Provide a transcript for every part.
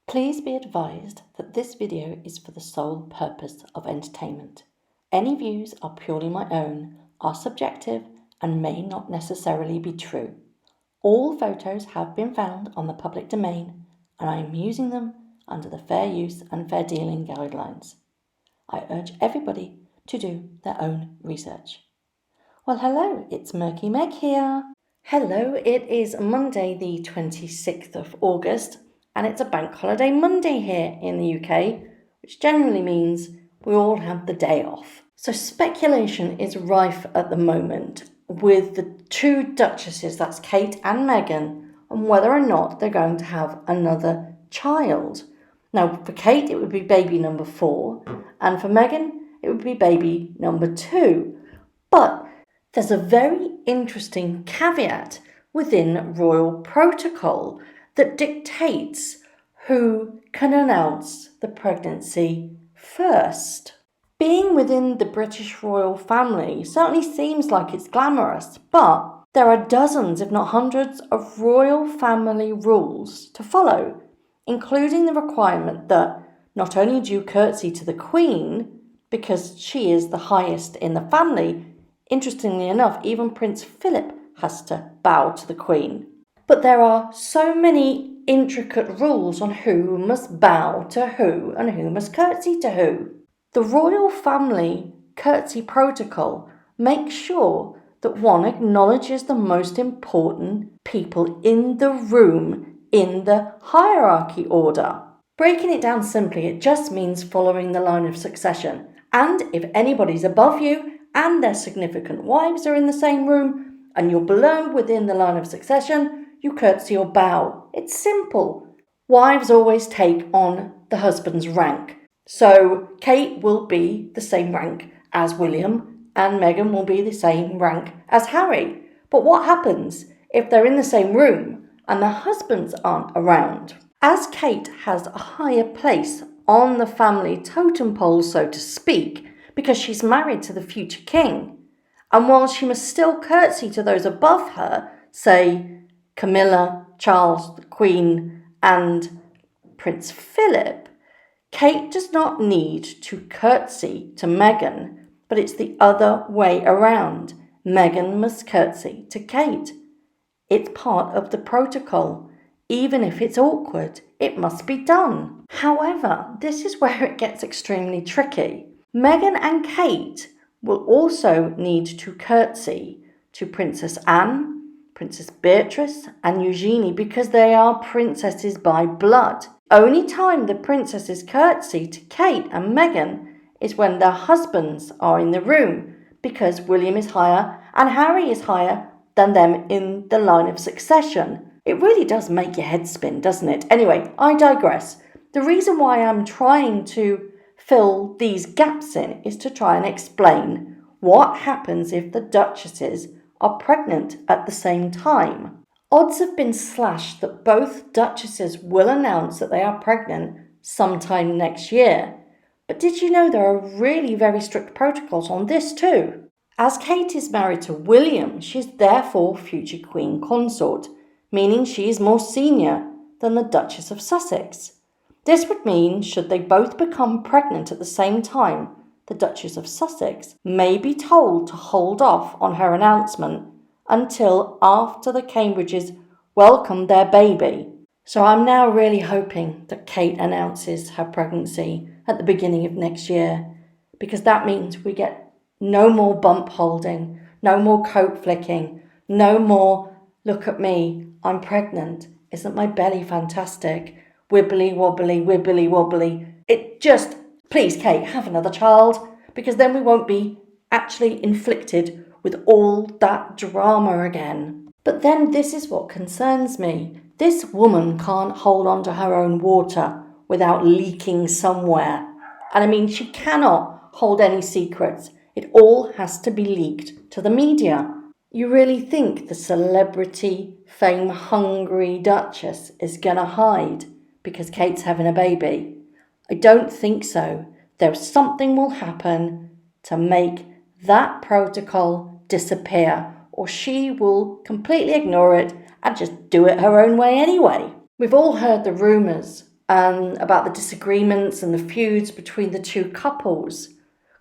Please be advised that this video is for the sole purpose of entertainment. Any views are purely my own, are subjective, and may not necessarily be true. All photos have been found on the public domain, and I am using them under the fair use and fair dealing guidelines. I urge everybody to do their own research. Well, hello, it's Murky Meg here. Hello, it is Monday the 26th of August. And it's a bank holiday Monday here in the UK, which generally means we all have the day off. So speculation is rife at the moment with the two Duchesses, that's Kate and Meghan, on whether or not they're going to have another child. Now, for Kate, it would be baby number 4, and for Meghan, it would be baby number 2. But there's a very interesting caveat within royal protocol that dictates who can announce the pregnancy first. Being within the British royal family certainly seems like it's glamorous, but there are dozens, if not hundreds, of royal family rules to follow, including the requirement that not only do you curtsy to the Queen, because she is the highest in the family, interestingly enough, even Prince Philip has to bow to the Queen. But there are so many intricate rules on who must bow to who and who must curtsy to who. The royal family curtsy protocol makes sure that one acknowledges the most important people in the room in the hierarchy order. Breaking it down simply, it just means following the line of succession. And if anybody's above you and their significant wives are in the same room and you're below within the line of succession, you curtsy or bow. It's simple. Wives always take on the husband's rank. So Kate will be the same rank as William and Meghan will be the same rank as Harry. But what happens if they're in the same room and their husbands aren't around? As Kate has a higher place on the family totem pole, so to speak, because she's married to the future king, and while she must still curtsy to those above her, say Camilla, Charles, the Queen, and Prince Philip, Kate does not need to curtsy to Meghan, but it's the other way around. Meghan must curtsy to Kate. It's part of the protocol. Even if it's awkward, it must be done. However, this is where it gets extremely tricky. Meghan and Kate will also need to curtsy to Princess Anne, Princess Beatrice and Eugenie because they are princesses by blood. Only time the princesses curtsy to Kate and Meghan is when their husbands are in the room because William is higher and Harry is higher than them in the line of succession. It really does make your head spin, doesn't it? Anyway, I digress. The reason why I'm trying to fill these gaps in is to try and explain what happens if the Duchesses are pregnant at the same time. Odds have been slashed that both Duchesses will announce that they are pregnant sometime next year. But did you know there are really very strict protocols on this too? As Kate is married to William, she is therefore future Queen Consort, meaning she is more senior than the Duchess of Sussex. This would mean, should they both become pregnant at the same time, the Duchess of Sussex may be told to hold off on her announcement until after the Cambridges welcome their baby. So I'm now really hoping that Kate announces her pregnancy at the beginning of next year, because that means we get no more bump holding, no more coat flicking, no more look at me, I'm pregnant, isn't my belly fantastic, wibbly wobbly, wibbly wobbly. It just, please Kate, have another child, because then we won't be actually inflicted with all that drama again. But then this is what concerns me. This woman can't hold on to her own water without leaking somewhere. And I mean, she cannot hold any secrets. It all has to be leaked to the media. You really think the celebrity, fame-hungry Duchess is gonna hide because Kate's having a baby? I don't think so. Something will happen to make that protocol disappear, or she will completely ignore it and just do it her own way anyway. We've all heard the rumours about the disagreements and the feuds between the two couples.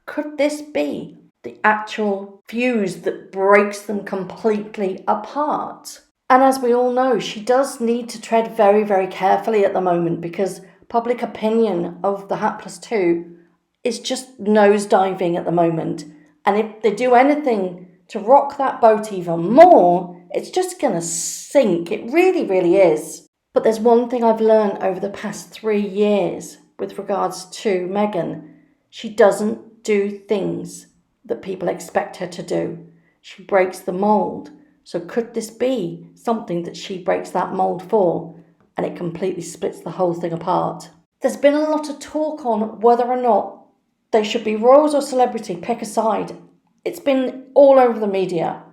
Could this be the actual fuse that breaks them completely apart? And as we all know, she does need to tread very, very carefully at the moment, because public opinion of the hapless two is just nosediving at the moment. And if they do anything to rock that boat even more, it's just going to sink. It really, really is. But there's one thing I've learned over the past 3 years with regards to Meghan. She doesn't do things that people expect her to do. She breaks the mould. So could this be something that she breaks that mould for, and it completely splits the whole thing apart? There's been a lot of talk on whether or not they should be royals or celebrity, pick a side. It's been all over the media.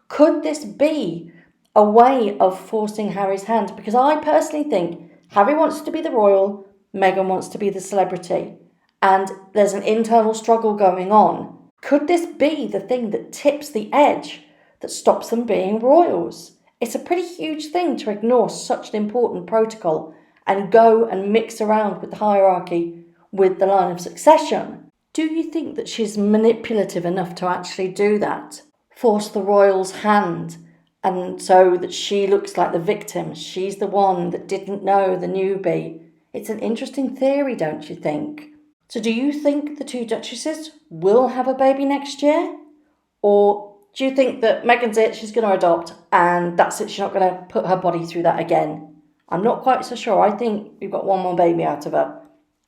Could this be a way of forcing Harry's hand? Because I personally think Harry wants to be the royal, Meghan wants to be the celebrity, and there's an internal struggle going on. Could this be the thing that tips the edge that stops them being royals? It's a pretty huge thing to ignore such an important protocol and go and mix around with the hierarchy with the line of succession. Do you think that she's manipulative enough to actually do that? Force the royal's hand, and so that she looks like the victim. She's the one that didn't know the newbie. It's an interesting theory, don't you think? So do you think the two duchesses will have a baby next year? Or do you think that Meghan's it, she's going to adopt, and that's it, she's not going to put her body through that again? I'm not quite so sure. I think we've got one more baby out of her,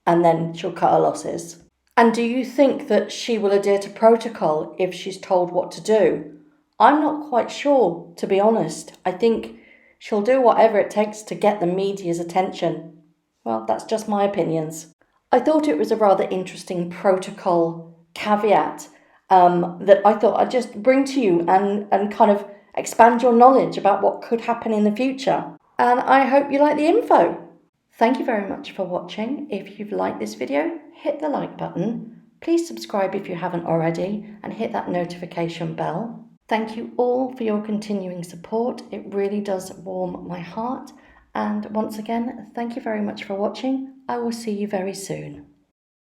and then she'll cut her losses. And do you think that she will adhere to protocol if she's told what to do? I'm not quite sure, to be honest. I think she'll do whatever it takes to get the media's attention. Well, that's just my opinions. I thought it was a rather interesting protocol caveat that I thought I'd just bring to you and kind of expand your knowledge about what could happen in the future. And I hope you like the info. Thank you very much for watching. If you've liked this video, hit the like button. Please subscribe if you haven't already and hit that notification bell. Thank you all for your continuing support. It really does warm my heart. And once again, thank you very much for watching. I will see you very soon.